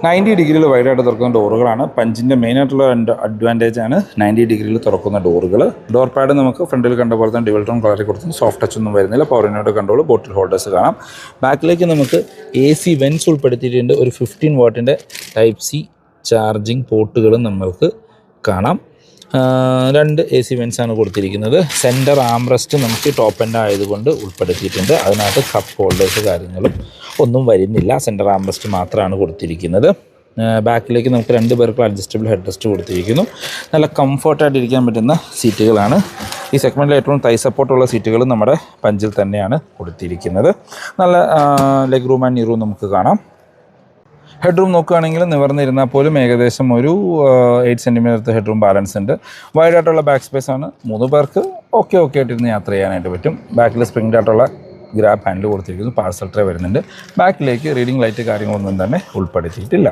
90 ഡിഗ്രിയിൽ വൈഡായിട്ട് തുറക്കുന്ന ഡോറുകളാണ്. പഞ്ചിൻ്റെ മെയിനായിട്ടുള്ള അഡ്വാൻറ്റേജ് ആണ് 90 ഡിഗ്രിയിൽ തുറക്കുന്ന ഡോറുകൾ. ഡോർ പാഡ് നമുക്ക് ഫ്രണ്ടിൽ കണ്ട പോലെ തന്നെ ഡ്യുവൽ ടോൺ കളറിൽ കൊടുത്ത് സോഫ്റ്റ് ടച്ച് ഒന്നും വരുന്നില്ല. പവർ ഇൻവേർട്ടർ കൺട്രോൾ, ബോട്ടിൽ ഹോൾഡേഴ്സ് കാണാം. ബാക്കിലേക്ക് നമുക്ക് AC വെൻസ് ഉൾപ്പെടുത്തിയിട്ടുണ്ട്. ഒരു 15 വാട്ടിൻ്റെ ടൈപ്പ് സി ചാർജിങ് പോർട്ടുകളും നമ്മൾക്ക് കാണാം. 2 AC വെൻസാണ് കൊടുത്തിരിക്കുന്നത്. സെൻറ്റർ ആംറസ്റ്റ് നമുക്ക് ടോപ്പ് എൻഡ് ആയതുകൊണ്ട് ഉൾപ്പെടുത്തിയിട്ടുണ്ട്. അതിനകത്ത് കപ്പ് ഹോൾഡേഴ്സ് കാര്യങ്ങളും ഒന്നും വരുന്നില്ല. സെൻറ്റർ ആംറസ്റ്റ് മാത്രമാണ് കൊടുത്തിരിക്കുന്നത്. ബാക്കിലേക്ക് നമുക്ക് 2 പേർക്ക് അഡ്ജസ്റ്റബിൾ ഹെഡ് റെസ്റ്റ് കൊടുത്തിരിക്കുന്നു. നല്ല കംഫർട്ടായിട്ട് ഇരിക്കാൻ പറ്റുന്ന സീറ്റുകളാണ്. ഈ സെഗ്മെൻറ്റിൽ ഏറ്റവും തൈ സപ്പോർട്ടുള്ള സീറ്റുകൾ നമ്മുടെ പഞ്ചിൽ തന്നെയാണ് കൊടുത്തിരിക്കുന്നത്. നല്ല ലെഗ് റൂം ആൻഡ് നീ റൂം നമുക്ക് കാണാം. ഹെഡ് റൂം നോക്കുകയാണെങ്കിൽ നിവർന്നിരുന്നാൽ പോലും ഏകദേശം ഒരു 8 സെൻറ്റിമീറ്റർ ഹെഡ് റൂം ബാലൻസ് ഉണ്ട്. വൈഡായിട്ടുള്ള ബാക്ക് സ്പേസ് ആണ്. 3 പേർക്ക് ഓക്കെ ആയിട്ടിരുന്ന് യാത്ര ചെയ്യാനായിട്ട് പറ്റും. ബാക്കിൽ സ്പ്രിംഗ് ആയിട്ടുള്ള ഗ്രാബ് ഹാൻഡിൽ കൊടുത്തിരിക്കുന്നു. പാർസൽ ട്രേ വരുന്നുണ്ട്. ബാക്കിലേക്ക് റീഡിംഗ് ലൈറ്റ് കാര്യങ്ങളൊന്നും തന്നെ ഉൾപ്പെടുത്തിയിട്ടില്ല.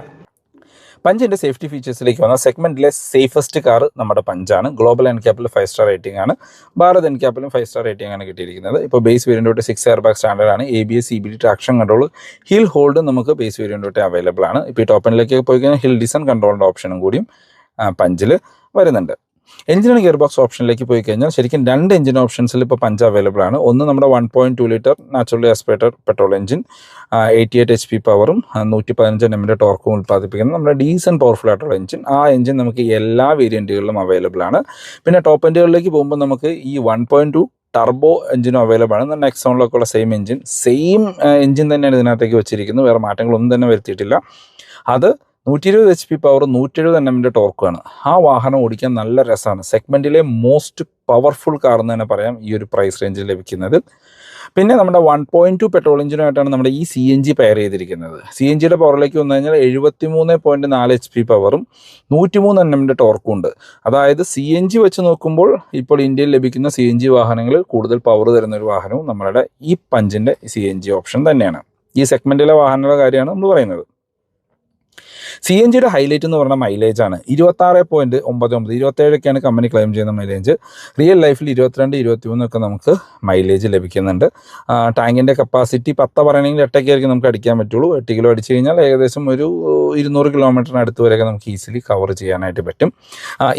പഞ്ചിൻ്റെ സേഫ്റ്റി ഫീച്ചേഴ്സിലേക്ക് വന്ന സെഗ്മെൻറ്റിലെ സേഫസ്റ്റ് കാർ നമ്മുടെ പഞ്ചാണ്. ഗ്ലോബൽ എൻക്യാപ്പിൽ 5 സ്റ്റാർ റേറ്റിംഗ് ആണ്. ഭാരത് എൻക്യാപ്പിലും 5 സ്റ്റാർ റേറ്റിംഗ് ആണ് കിട്ടിയിരിക്കുന്നത്. ഇപ്പോൾ ബേസ് വേരിയൻ്റ് തൊട്ട് 6 എയർ ബാഗ് സ്റ്റാൻഡേർഡ് ആണ്. ABS, CBD, traction control, hill hold നമുക്ക് ബേസ് വേരിയൻ്റ് തൊട്ട് അവൈലബിൾ ആണ്. ഇപ്പോൾ ഈ ടോപ്പ് എൻഡിലേക്ക് പോയി കഴിഞ്ഞാൽ ഹിൽ ഡിസൈൻ കൺട്രോളിൻ്റെ ഓപ്ഷനും കൂടിയും പഞ്ചിൽ വരുന്നുണ്ട്. എഞ്ചിൻ ആൻഡ് ഗിയർ ബോക്സ് ഓപ്ഷനിലേക്ക് പോയി കഴിഞ്ഞാൽ ശരിക്കും 2 എഞ്ചിൻ ഓപ്ഷൻസിൽ ഇപ്പോൾ പഞ്ച് അവൈലബിൾ ആണ്. ഒന്ന് നമ്മുടെ 1.2 litre naturally aspirated petrol engine, 88 HP പവറും 115 Nm ടോർക്കും ഉൽപ്പാദിപ്പിക്കുന്ന നമ്മുടെ ഡീസൻറ്റ് പവർഫുൾ ആയിട്ടുള്ള എഞ്ചിൻ. ആ എഞ്ചിൻ നമുക്ക് എല്ലാ വേരിയൻറ്റുകളിലും അവൈലബിൾ ആണ്. പിന്നെ ടോപ്പ് എൻഡുകളിലേക്ക് പോകുമ്പോൾ നമുക്ക് ഈ 1.2 ടർബോ എഞ്ചിനും അവൈലബിൾ ആണ്. നെക്സോണിലൊക്കെ ഉള്ള സെയിം എഞ്ചിൻ തന്നെയാണ് ഇതിനകത്തേക്ക് വെച്ചിരിക്കുന്നത്. വേറെ മാറ്റങ്ങളൊന്നും തന്നെ വരുത്തിയിട്ടില്ല. അത് 120 HP പവർ, 170 Nm ടോർക്കാണ്. ആ വാഹനം ഓടിക്കാൻ നല്ല രസമാണ്. സെഗ്മെൻറ്റിലെ മോസ്റ്റ് പവർഫുൾ കാർ എന്ന് തന്നെ പറയാം ഈ ഒരു പ്രൈസ് റേഞ്ചിൽ ലഭിക്കുന്നത്. പിന്നെ നമ്മുടെ 1.2 പെട്രോൾ എഞ്ചിനുമായിട്ടാണ് നമ്മുടെ ഈ CNG പെയർ ചെയ്തിരിക്കുന്നത്. CNGയുടെ പവറിലേക്ക് വന്നു കഴിഞ്ഞാൽ 73.4 HP പവറും 103 Nm ടോർക്കും ഉണ്ട്. അതായത് CNG വെച്ച് നോക്കുമ്പോൾ ഇപ്പോൾ ഇന്ത്യയിൽ ലഭിക്കുന്ന CNG വാഹനങ്ങളിൽ കൂടുതൽ പവർ തരുന്ന ഒരു വാഹനവും നമ്മളുടെ ഈ പഞ്ചിൻ്റെ CNG ഓപ്ഷൻ തന്നെയാണ്. ഈ സെഗ്മെൻറ്റിലെ വാഹനങ്ങളുടെ കാര്യമാണ് നമ്മൾ പറയുന്നത്. സി എൻ ജിയുടെ ഹൈലൈറ്റ് എന്ന് പറഞ്ഞാൽ മൈലേജാണ്. 26.99 27ഒക്കെയാണ് കമ്പനി ക്ലെയിം ചെയ്യുന്ന മൈലേജ്. റിയൽ ലൈഫിൽ 22 23 നമുക്ക് മൈലേജ് ലഭിക്കുന്നുണ്ട്. ടാങ്കിൻ്റെ കപ്പാസിറ്റി 10 പറയണമെങ്കിൽ 8 ആയിരിക്കും നമുക്ക് അടിക്കാൻ പറ്റുള്ളൂ. 8 കിലോ അടിച്ചു കഴിഞ്ഞാൽ ഏകദേശം ഒരു 200 കിലോമീറ്ററിന് അടുത്ത് വരെയൊക്കെ നമുക്ക് ഈസിലി കവർ ചെയ്യാനായിട്ട് പറ്റും.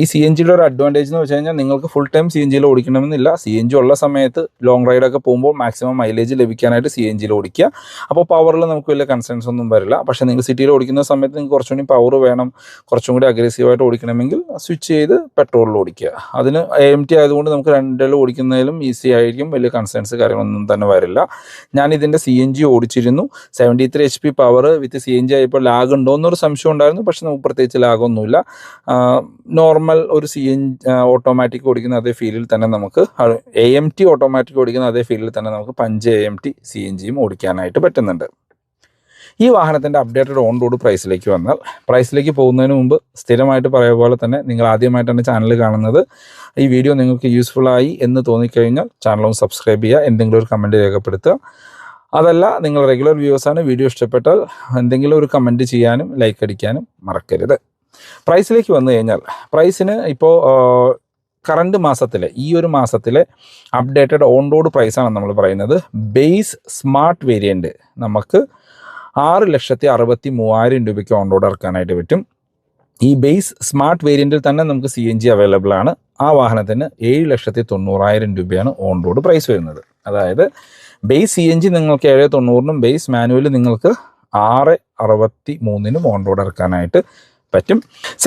ഈ സി എൻ ജിയുടെ ഒരു അഡ്വാൻറ്റേജ് എന്ന് വെച്ച് കഴിഞ്ഞാൽ നിങ്ങൾക്ക് ഫുൾ ടൈം സി എൻ ജിയിൽ ഓടിക്കണമെന്നില്ല. സി എൻ ജി ഉള്ള സമയത്ത് ലോങ് റൈഡൊക്കെ പോകുമ്പോൾ മാക്സിമം മൈലേജ് ലഭിക്കാനായിട്ട് സി എൻ ജിയിൽ ഓടിക്കുക. അപ്പോൾ പവറിൽ നമുക്ക് വലിയ കൺസേൺസ് ഒന്നും വരില്ല. പക്ഷേ നിങ്ങൾ സിറ്റിയിൽ ഓടിക്കുന്ന സമയത്ത് നിങ്ങൾക്ക് കുറച്ചുകൂടി പവർ വേണം, കുറച്ചും കൂടി അഗ്രസീവായിട്ട് ഓടിക്കണമെങ്കിൽ സ്വിച്ച് ചെയ്ത് പെട്രോളിൽ ഓടിക്കുക. അതിന് AMT ആയതുകൊണ്ട് നമുക്ക് രണ്ടിലും ഓടിക്കുന്നതിലും ഈസി ആയിരിക്കും, വലിയ കൺസേൺസ് കാര്യങ്ങളൊന്നും തന്നെ വരില്ല. ഞാൻ ഇതിൻ്റെ സി എൻ ജി ഓടിച്ചിരുന്നു. 73 HP power with C N G ആയപ്പോൾ ലാഗ് ഉണ്ടോ എന്നൊരു സംശയം ഉണ്ടായിരുന്നു. പക്ഷെ നമുക്ക് പ്രത്യേകിച്ച് ലാഗൊന്നുമില്ല. നോർമൽ ഒരു സി എൻ ഓട്ടോമാറ്റിക് ഓടിക്കുന്ന അതേ ഫീലിൽ തന്നെ നമുക്ക് AMT ഓട്ടോമാറ്റിക് ഓടിക്കുന്ന അതേ ഫീലിൽ തന്നെ നമുക്ക് 5 AMT സി എൻ ജിയും ഓടിക്കാനായിട്ട് പറ്റുന്നുണ്ട്. ഈ വാഹനത്തിൻ്റെ അപ്ഡേറ്റഡ് ഓൺ റോഡ് പ്രൈസിലേക്ക് വന്നാൽ, പ്രൈസിലേക്ക് പോകുന്നതിന് മുമ്പ് സ്ഥിരമായിട്ട് പറയുക പോലെ തന്നെ നിങ്ങൾ ആദ്യമായിട്ടാണ് ചാനൽ കാണുന്നത്, ഈ വീഡിയോ നിങ്ങൾക്ക് യൂസ്ഫുള്ളായി എന്ന് തോന്നിക്കഴിഞ്ഞാൽ ചാനലൊന്ന് സബ്സ്ക്രൈബ് ചെയ്യുക, എന്തെങ്കിലും ഒരു കമൻറ്റ് രേഖപ്പെടുത്തുക. അതല്ല നിങ്ങൾ റെഗുലർ വ്യൂവേഴ്സാണ്, വീഡിയോ ഇഷ്ടപ്പെട്ടാൽ എന്തെങ്കിലും ഒരു കമൻറ്റ് ചെയ്യാനും ലൈക്ക് അടിക്കാനും മറക്കരുത്. പ്രൈസിലേക്ക് വന്നു കഴിഞ്ഞാൽ, പ്രൈസിന് ഇപ്പോൾ കറണ്ട് മാസത്തിലെ ഈ ഒരു മാസത്തിലെ അപ്ഡേറ്റഡ് ഓൺ റോഡ് പ്രൈസാണ് നമ്മൾ പറയുന്നത്. ബേസ് സ്മാർട്ട് വേരിയൻറ്റ് നമുക്ക് 6,63,000 രൂപയ്ക്ക് ഓൺ റോഡ് ഇറക്കാനായിട്ട് പറ്റും. ഈ ബേസ് സ്മാർട്ട് വേരിയൻറ്റിൽ തന്നെ നമുക്ക് സി എൻ ജി അവൈലബിൾ ആണ്. ആ വാഹനത്തിന് 7,90,000 രൂപയാണ് ഓൺ റോഡ് പ്രൈസ് വരുന്നത്. അതായത് ബേസ് സി എൻ ജി നിങ്ങൾക്ക് 7,90,000 ബേസ് മാനുവൽ നിങ്ങൾക്ക് 6,63,000 ഓൺ റോഡ് ഇറക്കാനായിട്ട് പറ്റും.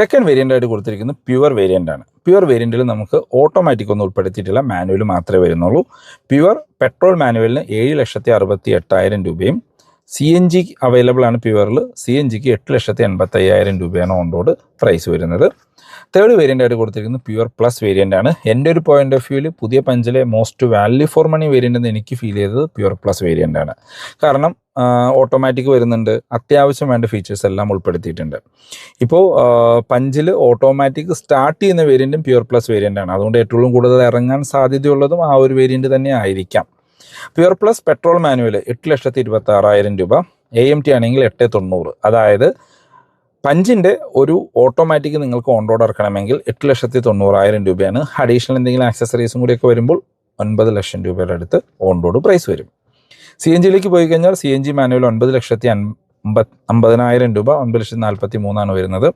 സെക്കൻഡ് വേരിയൻ്റ് ആയിട്ട് കൊടുത്തിരിക്കുന്നത് പ്യുവർ വേരിയൻ്റ് ആണ്. പ്യുവർ വേരിയൻറ്റിൽ നമുക്ക് ഓട്ടോമാറ്റിക് ഒന്നും ഉൾപ്പെടുത്തിയിട്ടില്ല, മാനുവൽ മാത്രമേ വരുന്നുള്ളൂ. പ്യുവർ പെട്രോൾ മാനുവലിന് 7,68,000 രൂപയും സി എൻ ജി അവൈലബിൾ ആണ്. പ്യുവറിൽ സി എൻ ജിക്ക് 8,85,000 രൂപയാണ് ഓൺ റോഡ് പ്രൈസ് വരുന്നത്. തേർഡ് വേരിയൻ്റ് ആയിട്ട് കൊടുത്തിരിക്കുന്നത് പ്യുവർ പ്ലസ് വേരിയൻ്റ് ആണ്. എൻ്റെ ഒരു പോയിന്റ് ഓഫ് വ്യൂവിൽ പുതിയ പഞ്ചിലെ most value for money variant എന്ന് എനിക്ക് ഫീൽ ചെയ്തത് പ്യുവർ പ്ലസ് വേരിയൻ്റ് ആണ്. കാരണം ഓട്ടോമാറ്റിക് വരുന്നുണ്ട്, അത്യാവശ്യം വേണ്ട ഫീച്ചേഴ്സ് എല്ലാം ഉൾപ്പെടുത്തിയിട്ടുണ്ട്. ഇപ്പോൾ പഞ്ചിൽ ഓട്ടോമാറ്റിക് സ്റ്റാർട്ട് ചെയ്യുന്ന വേരിയൻറ്റും പ്യുവർ പ്ലസ് വേരിയൻ്റ് ആണ്. അതുകൊണ്ട് ഏറ്റവും കൂടുതൽ ഇറങ്ങാൻ സാധ്യതയുള്ളതും ആ ഒരു വേരിയൻറ്റ് തന്നെ ആയിരിക്കാം. പ്യുവർ പ്ലസ് പെട്രോൾ മാനുവൽ 8,26,000 രൂപ, AMT ആണെങ്കിൽ 8,90,000. അതായത് പഞ്ചിൻ്റെ ഒരു ഓട്ടോമാറ്റിക് നിങ്ങൾക്ക് ഓൺ റോഡ് ഇറക്കണമെങ്കിൽ 8,90,000 രൂപയാണ്. അഡീഷണൽ എന്തെങ്കിലും ആക്സസറീസും കൂടിയൊക്കെ വരുമ്പോൾ 9 ലക്ഷം രൂപയുടെ അടുത്ത് ഓൺ റോഡ് പ്രൈസ് വരും. സി എൻ ജിയിലേക്ക് പോയി കഴിഞ്ഞാൽ സി എൻ ജി മാനുവൽ 9,50,000 രൂപ, 9,43,000 വരുന്നത്.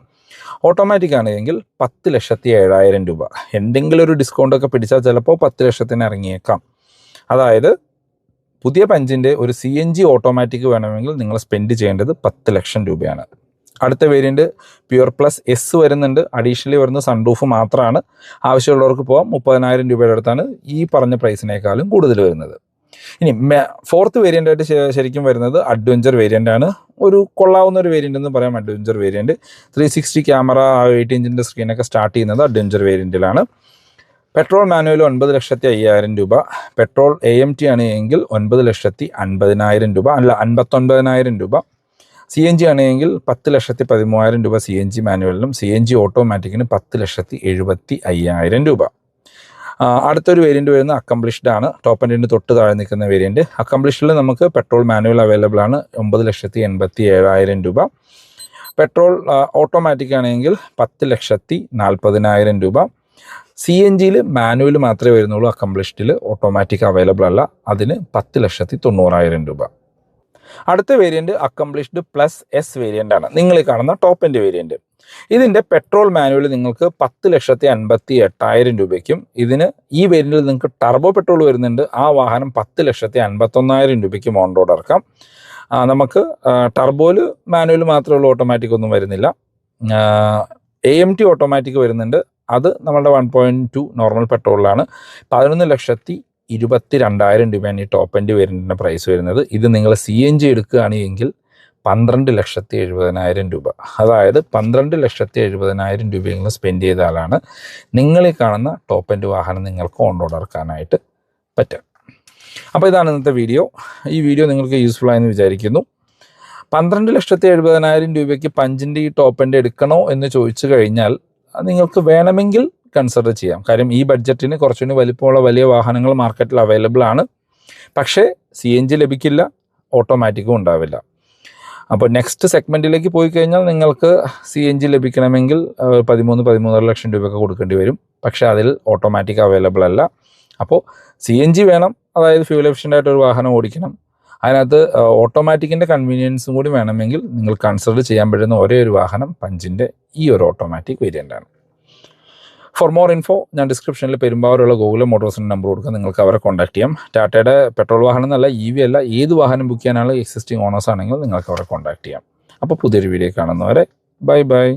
ഓട്ടോമാറ്റിക് ആണെങ്കിൽ 10,07,000 രൂപ. എന്തെങ്കിലും ഒരു ഡിസ്കൗണ്ടൊക്കെ പിടിച്ചാൽ ചിലപ്പോൾ 10 ലക്ഷത്തിന് ഇറങ്ങിയേക്കാം. അതായത് പുതിയ പഞ്ചിൻ്റെ ഒരു സി എൻ ജി ഓട്ടോമാറ്റിക് വേണമെങ്കിൽ നിങ്ങൾ സ്പെൻഡ് ചെയ്യേണ്ടത് 10 ലക്ഷം രൂപയാണ്. അടുത്ത വേരിയൻറ്റ് പ്യുവർ പ്ലസ് എസ് വരുന്നുണ്ട്. അഡീഷണലി വരുന്ന സൺറൂഫ് മാത്രമാണ്. ആവശ്യമുള്ളവർക്ക് പോകാം. 30,000 രൂപയുടെ അടുത്താണ് ഈ പറഞ്ഞ പ്രൈസിനേക്കാളും കൂടുതൽ വരുന്നത്. ഇനി ഫോർത്ത് വേരിയൻ്റ് ആയിട്ട് ശരിക്കും വരുന്നത് അഡ്വഞ്ചർ വേരിയൻ്റ് ആണ്. ഒരു കൊള്ളാവുന്ന ഒരു വേരിയൻ്റ് എന്ന് പറയാം അഡ്വഞ്ചർ വേരിയൻറ്റ്. 360 ക്യാമറ, 8 ഇഞ്ചിൻ്റെ സ്ക്രീനൊക്കെ സ്റ്റാർട്ട് ചെയ്യുന്നത് അഡ്വഞ്ചർ വേരിയൻറ്റിലാണ്. പെട്രോൾ മാനുവൽ 9,05,000 രൂപ. പെട്രോൾ AMT ആണ് എങ്കിൽ 9,50,000 രൂപ, അല്ല 59,000 രൂപ. സി എൻ ജി ആണെങ്കിൽ 10,13,000 രൂപ സി എൻ ജി മാനുവലിനും. സി എൻ ജി ഓട്ടോമാറ്റിക്കിന് 10,75,000 രൂപ. അടുത്തൊരു വേരിയൻറ്റ് വരുന്നത് അക്കംപ്ലിഷ്ഡ് ആണ്. ടോപ്പ് എൻഡിന് തൊട്ട് താഴെ നിൽക്കുന്ന വേരിയൻറ്റ്. അക്കംപ്ലിഷ്ഡിൽ നമുക്ക് പെട്രോൾ മാനുവൽ അവൈലബിൾ ആണ്, 9,87,000 രൂപ. പെട്രോൾ ഓട്ടോമാറ്റിക് ആണെങ്കിൽ 10,40,000 രൂപ. സി എൻ ജിയിൽ മാനുവൽ മാത്രമേ വരുന്നുള്ളൂ, അക്കംപ്ലിഷ്ഡിൽ ഓട്ടോമാറ്റിക് അവൈലബിൾ അല്ല. അതിന് 10,90,000 രൂപ. അടുത്ത variant accomplished plus S variant ആണ്. നിങ്ങൾ ഈ കാണുന്ന ടോപ്പ് എൻഡ് വേരിയൻറ്റ്. ഇതിൻ്റെ പെട്രോൾ മാനുവൽ നിങ്ങൾക്ക് 10,58,000 രൂപയ്ക്കും, ഇതിന് ഈ വേരിയൻറ്റിൽ നിങ്ങൾക്ക് ടർബോ പെട്രോൾ വരുന്നുണ്ട്. ആ വാഹനം 10,51,000 രൂപയ്ക്കും ഓൺ റോഡ് ഇറക്കാം. നമുക്ക് ടർബോയിൽ മാനുവൽ മാത്രമേ ഉള്ളൂ, ഓട്ടോമാറ്റിക് ഒന്നും വരുന്നില്ല. AMT ഓട്ടോമാറ്റിക് വരുന്നുണ്ട്. അത് നമ്മളുടെ 1.2 നോർമൽ പെട്രോളിലാണ്. 11,22,000 രൂപയാണ് ഈ ടോപ്പ് എൻഡ് വേരിയൻറ്റിൻ്റെ പ്രൈസ് വരുന്നത്. ഇത് നിങ്ങൾ സി എൻ ജി എടുക്കുകയാണെങ്കിൽ 12,70,000 രൂപ. അതായത് 12,70,000 രൂപയെങ്കിലും സ്പെൻഡ് ചെയ്താലാണ് നിങ്ങൾ ഈ കാണുന്ന ടോപ്പ് എൻഡ് വാഹനം നിങ്ങൾക്ക് ഓൺ റോഡ് ഇറക്കാനായിട്ട് പറ്റുക. അപ്പോൾ ഇതാണ് ഇന്നത്തെ വീഡിയോ. ഈ വീഡിയോ നിങ്ങൾക്ക് യൂസ്ഫുൾ ആയെന്ന് വിചാരിക്കുന്നു. 12,70,000 രൂപയ്ക്ക് പഞ്ചിൻ്റെ ഈ ടോപ്പ് എൻഡ് എടുക്കണോ എന്ന് ചോദിച്ചു കഴിഞ്ഞാൽ നിങ്ങൾക്ക് വേണമെങ്കിൽ കൺസിഡർ ചെയ്യാം. കാര്യം ഈ ബഡ്ജറ്റിന് കുറച്ചുകൂടി വലിപ്പമുള്ള വലിയ വാഹനങ്ങൾ മാർക്കറ്റിൽ അവൈലബിൾ ആണ്. പക്ഷേ സി എൻ ജി ലഭിക്കില്ല, ഓട്ടോമാറ്റിക്കും ഉണ്ടാവില്ല. അപ്പോൾ നെക്സ്റ്റ് സെഗ്മെൻറ്റിലേക്ക് പോയി കഴിഞ്ഞാൽ നിങ്ങൾക്ക് CNG ലഭിക്കണമെങ്കിൽ 13-13.5 ലക്ഷം രൂപയൊക്കെ കൊടുക്കേണ്ടി വരും. പക്ഷേ അതിൽ ഓട്ടോമാറ്റിക് അവൈലബിൾ അല്ല. അപ്പോൾ CNG വേണം, അതായത് ഫ്യൂൽ എഫിഷ്യൻ്റ് ആയിട്ടൊരു വാഹനം ഓടിക്കണം. അതിനകത്ത് ഓട്ടോമാറ്റിക്കിൻ്റെ കൺവീനിയൻസും കൂടി വേണമെങ്കിൽ നിങ്ങൾ കൺസിഡർ ചെയ്യാൻ പറ്റുന്ന ഒരേ ഒരു വാഹനം പഞ്ചിൻ്റെ ഈ ഒരു ഓട്ടോമാറ്റിക് വേരിയൻ്റാണ്. ഫോർ മോർ ഇൻഫോ ഞാൻ ഡിസ്ക്രിപ്ഷനിൽ പെരുമ്പാവൂരുള്ള ഗോകുലം മോട്ടോഴ്സിൻ്റെ നമ്പർ കൊടുക്കാം, നിങ്ങൾക്ക് അവരെ കോൺടാക്ട് ചെയ്യാം. ടാറ്റയുടെ പെട്രോൾ വാഹനം എന്നല്ല, EV അല്ല, ഏത് വാഹനം ബുക്ക് ചെയ്യാനുള്ള എക്സിസ്റ്റിംഗ് ഓണേഴ്സ് ആണെങ്കിൽ നിങ്ങൾക്ക് അവരെ കോൺടാക്ട് ചെയ്യാം. അപ്പോൾ പുതിയൊരു വീഡിയോ കാണുന്നവരെ ബൈ ബൈ.